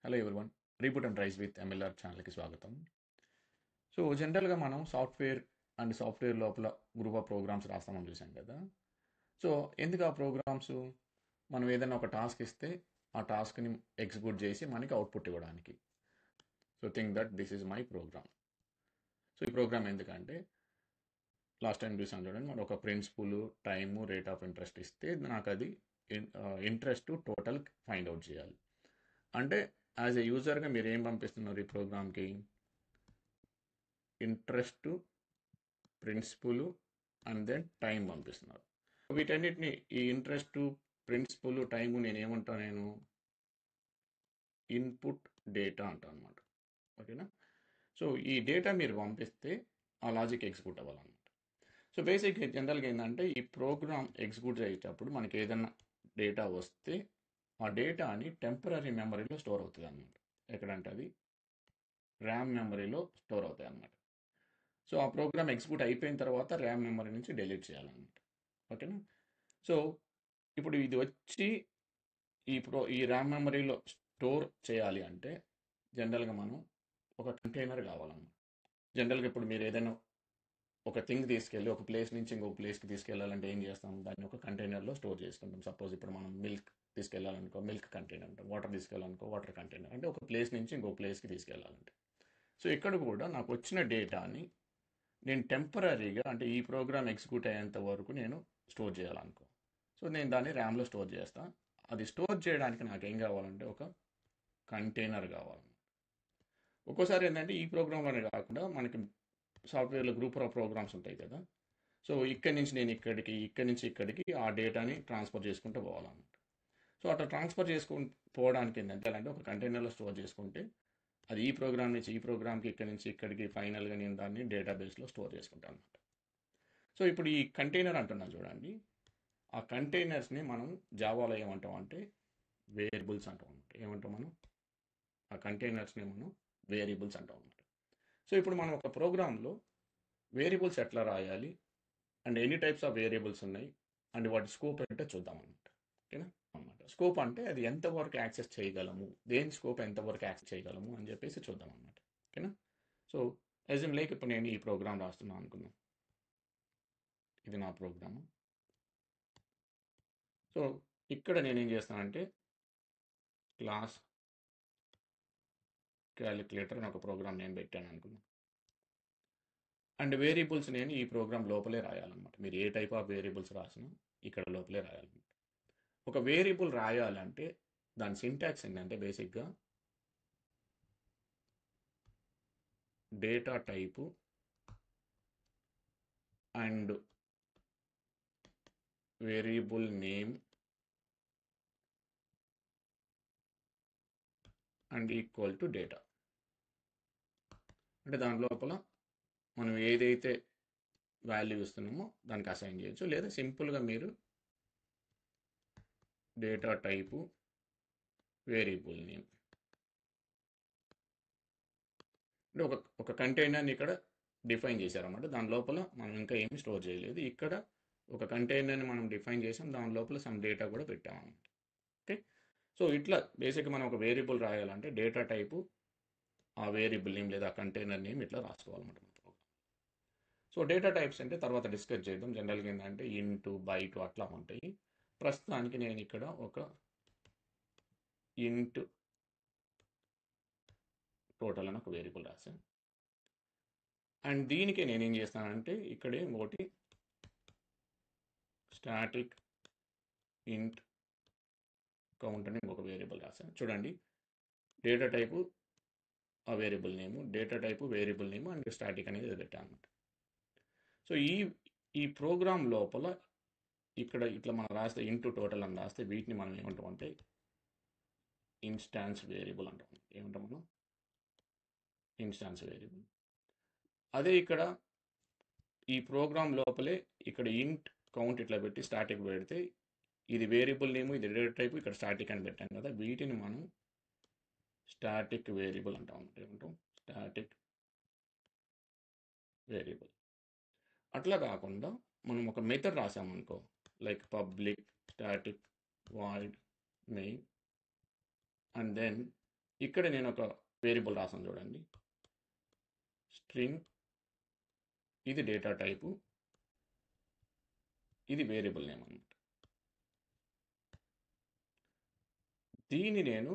Hello everyone. Reboot and rice with MLR ఛానల్కి స్వాగతం. So జనరల్గా మనం సాఫ్ట్వేర్ లోపల గ్రూప్ ఆఫ్ ప్రోగ్రామ్స్ రాస్తామని చూసాం కదా. సో ఎందుకు ఆ ప్రోగ్రామ్స్? మనం ఏదైనా ఒక టాస్క్ ఇస్తే ఆ టాస్క్ని ఎగ్జిక్యూట్ చేసి మనకి అవుట్పుట్ ఇవ్వడానికి. So think that this is my program. So ఈ ప్రోగ్రామ్ ఎందుకంటే లాస్ట్ టైం చూసాను చూడండి, మనం ఒక principal, time, rate of interest ఇస్తే నాకు అది ఇంట్రెస్ట్ టోటల్ ఫైండ్ అవుట్ చేయాలి. అంటే యాజ్ ఎ యూజర్గా మీరు ఏం పంపిస్తున్నారు ఈ ప్రోగ్రామ్కి? Interest, principal and then time పంపిస్తున్నారు. వీటన్నిటిని ఈ ఇంట్రెస్ట్, ప్రిన్సిపల్, టైము నేను ఇన్పుట్ డేటా అంటాను అనమాట. ఓకేనా? సో ఈ డేటా మీరు పంపిస్తే ఆ లాజిక్ ఎగ్జిక్యూట్ అవ్వాలన్నమాట. సో బేసిక్ జనరల్గా ఏంటంటే ఈ ప్రోగ్రామ్ ఎగ్జిక్యూట్ అయ్యేటప్పుడు మనకి ఏదైనా డేటా వస్తే ఆ డేటాని టెంపరీ మెమరీలో స్టోర్ అవుతుంది అనమాట. ఎక్కడంటే అది ర్యామ్ మెమరీలో స్టోర్ అవుతాయి అన్నమాట. సో ఆ ప్రోగ్రామ్ ఎగ్జిక్యూట్ అయిపోయిన తర్వాత ర్యామ్ మెమరీ నుంచి డిలీట్ చేయాలన్నమాట. ఓకేనా? సో ఇప్పుడు ఇది వచ్చి ఈ ర్యామ్ మెమరీలో స్టోర్ చేయాలి అంటే జనరల్గా మనం ఒక కంటైనర్ కావాలన్నమాట. జనరల్గా ఇప్పుడు మీరు ఏదైనా ఒక థింగ్ తీసుకెళ్ళి ఒక ప్లేస్ నుంచి ఇంకొక ప్లేస్కి తీసుకెళ్ళాలంటే ఏం చేస్తాం? దాన్ని ఒక కంటైనర్లో స్టోర్ చేసుకుంటాం. సపోజ్ ఇప్పుడు మనం మిల్క్ తీసుకెళ్ళాలనుకో మిల్క్ కంటైనర్ అంటాం, వాటర్ తీసుకెళ్ళాలనుకో వాటర్ కంటైనర్, అంటే ఒక ప్లేస్ నుంచి ఇంకొక ప్లేస్కి తీసుకెళ్ళాలంటే. సో ఇక్కడ కూడా నాకు వచ్చిన డేటాని నేను టెంపరీగా, అంటే ఈ ప్రోగ్రామ్ ఎగ్జిక్యూట్ అయ్యేంత వరకు నేను స్టోర్ చేయాలనుకో. సో నేను దాన్ని ర్యామ్లో స్టోర్ చేస్తాను. అది స్టోర్ చేయడానికి నాకు ఏం కావాలంటే ఒక కంటైనర్ కావాలి. ఒక్కోసారి ఏంటంటే ఈ ప్రోగ్రామ్లోనే కాకుండా మనకి సాఫ్ట్వేర్లో గ్రూప్ ఆఫ్ ప్రోగ్రామ్స్ ఉంటాయి కదా. సో ఇక్కడి నుంచి నేను ఇక్కడి నుంచి ఇక్కడికి ఆ డేటాని ట్రాన్స్ఫర్ చేసుకుంటూ పోవాలన్నమాట. సో అట్లా ట్రాన్స్ఫర్ చేసుకుని పోవడానికి ఏంటంటే అంటే ఒక కంటైనర్లో స్టోర్ చేసుకుంటే అది ఈ ప్రోగ్రామ్ నుంచి ఈ ప్రోగ్రామ్కి ఇక్కడి నుంచి ఇక్కడికి ఫైనల్గా నేను దాన్ని డేటాబేస్లో స్టోర్ చేసుకుంటాను అనమాట. సో ఇప్పుడు ఈ కంటైనర్ అంటున్నాను చూడండి, ఆ కంటైనర్స్ని మనం జావాలో ఏమంటాం అంటే వేరియబుల్స్ అంటాం అనమాట. ఏమంటాం మనం? ఆ కంటైనర్స్ని మనం వేరియబుల్స్ అంటాం అనమాట. సో ఇప్పుడు మనం ఒక ప్రోగ్రాంలో వేరియబుల్స్ ఎట్లా రాయాలి అండ్ ఎన్ని టైప్స్ ఆఫ్ వేరియబుల్స్ ఉన్నాయి అండ్ వాటి స్కోప్ అంటే చూద్దాం అనమాట. ఓకేనా? అనమాట స్కోప్ అంటే అది ఎంతవరకు యాక్సెస్ చేయగలము, దేని స్కోప్ ఎంతవరకు యాక్సెస్ చేయగలము అని చెప్పేసి చూద్దాం అనమాట. ఓకేనా? సో ఎజ్యూమ్ లైక్ ఇప్పుడు నేను ఈ ప్రోగ్రామ్ రాస్తున్నాను అనుకుందాం. ఇది నా ప్రోగ్రాము. సో ఇక్కడ నేనేం చేస్తానంటే క్లాస్ క్యాలిక్యులేటర్ అని ఒక ప్రోగ్రామ్ నేను పెట్టాను అనుకుందాం. అండ్ వేరియబుల్స్ నేను ఈ ప్రోగ్రామ్ లోపలే రాయాలన్నమాట. మీరు ఏ టైప్ ఆఫ్ వేరియబుల్స్ రాసినా ఇక్కడ లోపలే రాయాలన్నమాట. ఒక వేరియబుల్ రాయాలంటే దాని సింటాక్స్ ఏంటంటే బేసిక్గా data type and variable name and equal to data. అంటే దాని లోపల మనం ఏదైతే వాల్యూ ఇస్తున్నామో దానికి అసైన్ చేయొచ్చు, లేదా సింపుల్గా మీరు డేటా టైపు వేరియబుల్ నేమ్ అంటే ఒక కంటైనర్ని ఇక్కడ డిఫైన్ చేశారన్నమాట. దాని లోపల మనం ఇంకా ఏమి స్టోర్ చేయలేదు. ఇక్కడ ఒక కంటైనర్ని మనం డిఫైన్ చేసాం, దాని లోపల సమ్ డేటా కూడా పెట్టామన్నమాట. ఓకే? సో ఇట్లా బేసిక్గా మనం ఒక వేరియబుల్ రాయాలంటే డేటా టైపు, ఆ వేరియబుల్ నేమ్ లేదా కంటైనర్ నేమ్ ఇట్లా రాసుకోవాలన్నమాట. సో డేటా టైప్స్ అంటే తర్వాత డిస్కస్ చేద్దాం. జనరల్గా ఏంటంటే ఇంటూ, బైటు అట్లా ఉంటాయి. ప్రస్తుతానికి నేను ఇక్కడ ఒక ఇంట్ టోటల్ అని ఒక వేరియబుల్ రాశాను. అండ్ దీనికి నేనేం చేస్తానంటే ఇక్కడే ఒకటి స్టాటిక్ ఇంట్ కౌంట్ అని ఒక వేరియబుల్ రాశాను. చూడండి, డేటా టైపు ఆ variable name, data type variable name and static అనేది పెట్టాను అనమాట. సో ఈ ప్రోగ్రామ్ లోపల ఇక్కడ ఇట్లా మనం రాస్తే ఇంటూ టోటల్ అని రాస్తే వీటిని మనం ఏమంటాం అంటే ఇన్స్టాన్స్ వేరియబుల్ అంటాం. ఏమంటాం మనం? Instance variable. అదే ఇక్కడ ఈ ప్రోగ్రామ్ లోపలే ఇక్కడ ఇంట్ కౌంట్ ఇట్లా పెట్టి స్టాటిక్ పెడితే ఇది వేరియబుల్ నేమ్, ఇది డేటా టైప్, ఇక్కడ స్టాటిక్ అని పెట్టాం కదా, వీటిని మనం స్టాటిక్ వేరియబుల్ అంటాం. ఏమంటాం? Static variable. అట్లా కాకుండా మనం ఒక మెథడ్ రాసామనుకో, like public static void main and then ఇక్కడ నేను ఒక వేరియబుల్ రాసాను చూడండి, స్ట్రింగ్, ఇది డేటా టైపు, ఇది వేరియబుల్ నేమ్ అన్నమాట. దీన్ని నేను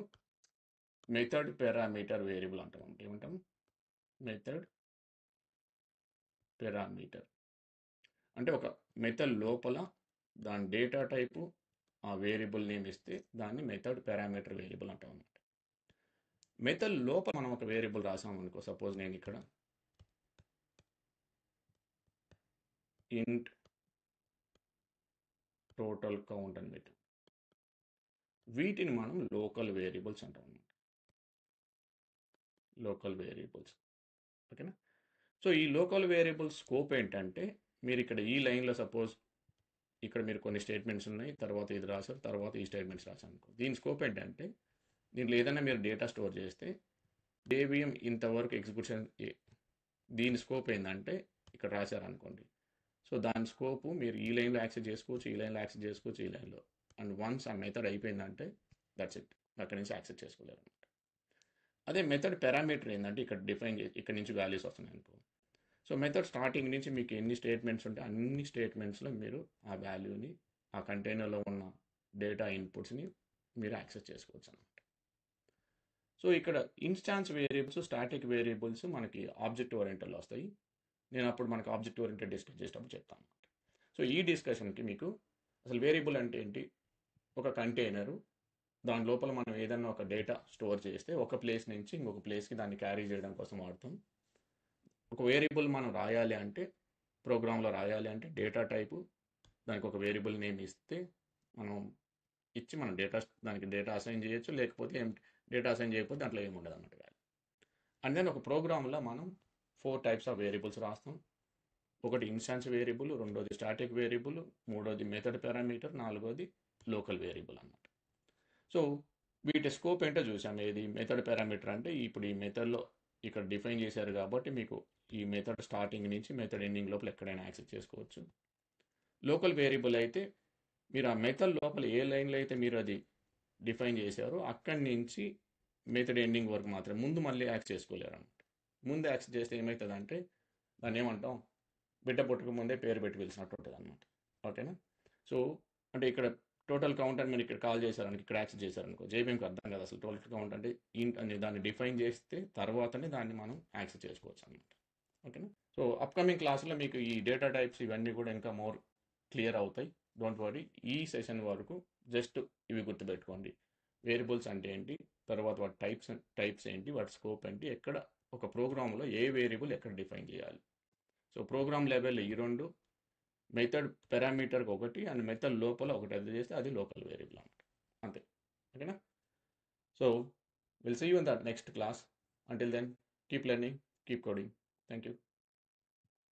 మెథడ్ పారామీటర్ వేరియబుల్ అంటాం. అంటే ఏమంటాం, మెథడ్ పారామీటర్ అంటే ఒక మెథడ్ లోపల దాని డేటా టైపు ఆ వేరియబుల్ నేమ్ ఇస్తే దాన్ని మెథడ్ పారామీటర్ వేరియబుల్ అంటాం అన్నమాట. మెథడ్ లోపల మనం ఒక వేరియబుల్ రాసాం అనుకో, సపోజ్ నేను ఇక్కడ ఇంట్ టోటల్ కౌంట్ అని పెట్టాం. వీటిని మనం లోకల్ వేరియబుల్స్ అంటాం అన్నమాట. లోకల్ వేరియబుల్స్, ఓకేనా. సో ఈ లోకల్ వేరియబుల్స్ స్కోప్ ఏంటంటే, మీరు ఇక్కడ ఈ లైన్లో సపోజ్ ఇక్కడ మీరు కొన్ని స్టేట్మెంట్స్ ఉన్నాయి, తర్వాత ఇది రాశారు, తర్వాత ఈ స్టేట్మెంట్స్ రాశారు అనుకో. దీని స్కోప్ ఏంటంటే, దీంట్లో ఏదైనా మీరు డేటా స్టోర్ చేస్తే డేబిఎం ఇంతవరకు ఎగ్జిక్యూషన్, దీని స్కోప్ ఏంటంటే ఇక్కడ రాశారనుకోండి. సో దాని స్కోపు మీరు ఈ లైన్లో యాక్సెస్ చేసుకోవచ్చు, ఈ లైన్లో యాక్సెస్ చేసుకోవచ్చు, ఈ లైన్లో. అండ్ వన్స్ ఆ మెథడ్ అయిపోయిందంటే దట్స్ ఇట్, అక్కడి నుంచి యాక్సెస్ చేసుకోలేరు అనమాట. అదే మెథడ్ పారామీటర్ ఏంటంటే ఇక్కడ డిఫైన్ చేసి ఇక్కడ నుంచి వాల్యూస్ వస్తున్నాయి అనుకో. సో మెథడ్ స్టార్టింగ్ నుంచి మీకు ఎన్ని స్టేట్మెంట్స్ ఉంటే అన్ని స్టేట్మెంట్స్లో మీరు ఆ వాల్యూని, ఆ కంటైనర్లో ఉన్న డేటా ఇన్పుట్స్ని మీరు యాక్సెస్ చేసుకోవచ్చు అనమాట. సో ఇక్కడ ఇన్స్టాన్స్ వేరియబుల్స్, స్టాటిక్ వేరియబుల్స్ మనకి ఆబ్జెక్ట్ ఓరియంటెడ్లో వస్తాయి. నేను అప్పుడు మనకి ఆబ్జెక్ట్ ఓరియంటెడ్ డిస్కస్ చేసేటప్పుడు చెప్తాను అనమాట. సో ఈ డిస్కషన్కి మీకు అసలు వేరియబుల్ అంటే ఏంటి, ఒక కంటైనరు, దాని లోపల మనం ఏదైనా ఒక డేటా స్టోర్ చేస్తే ఒక ప్లేస్ నుంచి ఇంకొక ప్లేస్కి దాన్ని క్యారీ చేయడం కోసం వాడతాం. ఒక వేరియబుల్ మనం రాయాలి అంటే, ప్రోగ్రాంలో రాయాలి అంటే డేటా టైపు, దానికి ఒక వేరియబుల్ నేమ్ ఇస్తే మనం ఇచ్చి మనం దానికి డేటా అసైన్ చేయొచ్చు, లేకపోతే డేటా అసైన్ చేయకపోతే దాంట్లో ఏమి ఉండదు అన్నమాట వాల్యూ. అండ్ దెన్ ఒక ప్రోగ్రాంలో మనం 4 టైప్స్ ఆఫ్ వేరియబుల్స్ రాస్తాం. ఒకటి ఇన్స్టాన్స్ వేరియబుల్, రెండోది స్టాటిక్ వేరియబుల్, మూడోది మెథడ్ పారామీటర్, నాలుగోది లోకల్ వేరియబుల్ అన్నమాట. సో వీటి స్కోప్ ఏంటో చూసాం. ఏది మెథడ్ పారామీటర్ అంటే ఇప్పుడు ఈ మెథడ్లో ఇక్కడ డిఫైన్ చేశారు కాబట్టి మీకు ఈ మెథడ్ స్టార్టింగ్ నుంచి మెథడ్ ఎండింగ్ లోపల ఎక్కడైనా యాక్సెస్ చేసుకోవచ్చు. లోకల్ వేరియబుల్ అయితే మీరు ఆ మెథడ్ లోపల ఏ లైన్లో అయితే మీరు అది డిఫైన్ చేశారో అక్కడి నుంచి మెథడ్ ఎండింగ్ వరకు మాత్రం, ముందు మళ్ళీ యాక్సెస్ చేసుకోలేరు అనమాట. ముందు యాక్సెస్ చేస్తే ఏమవుతుందంటే దాన్ని ఏమంటాం, బిడ్డ పుట్టక ముందే పేరు పెట్టి పిలిచినట్టు ఉంటుంది అనమాట. ఓకేనా. సో అంటే ఇక్కడ టోటల్ కౌంట్ అని మీరు ఇక్కడ కాల్ చేశారనుకో, ఇక్కడ యాక్సెస్ చేశారనుకో, జేబీఎంకి అర్థం కదా అసలు టోటల్ కౌంట్ అంటే ఇంట్ అని దాన్ని డిఫైన్ చేస్తే తర్వాతనే దాన్ని మనం యాక్సెస్ చేసుకోవచ్చు అనమాట. ఓకేనా. సో అప్కమింగ్ క్లాస్లో మీకు ఈ డేటా టైప్స్ ఇవన్నీ కూడా ఇంకా మోర్ క్లియర్ అవుతాయి. Don't worry. ఈ సెషన్ వరకు జస్ట్ ఇవి గుర్తుపెట్టుకోండి. వేరియబుల్స్ అంటే ఏంటి, తర్వాత వాటి టైప్స్ ఏంటి, వాటి స్కోప్ ఏంటి, ఎక్కడ ఒక ప్రోగ్రాంలో ఏ వేరియబుల్ ఎక్కడ డిఫైన్ చేయాలి. సో ప్రోగ్రామ్ లెవెల్ ఈ రెండు, మెథడ్ పారామీటర్కి ఒకటి, అండ్ మెథడ్ లోపల ఒకటి అది చేస్తే అది లోకల్ వేరియబుల్ అన్నమాట. అంతే. ఓకేనా. So will see you in the next class. Until then keep learning, keep coding. Thank you.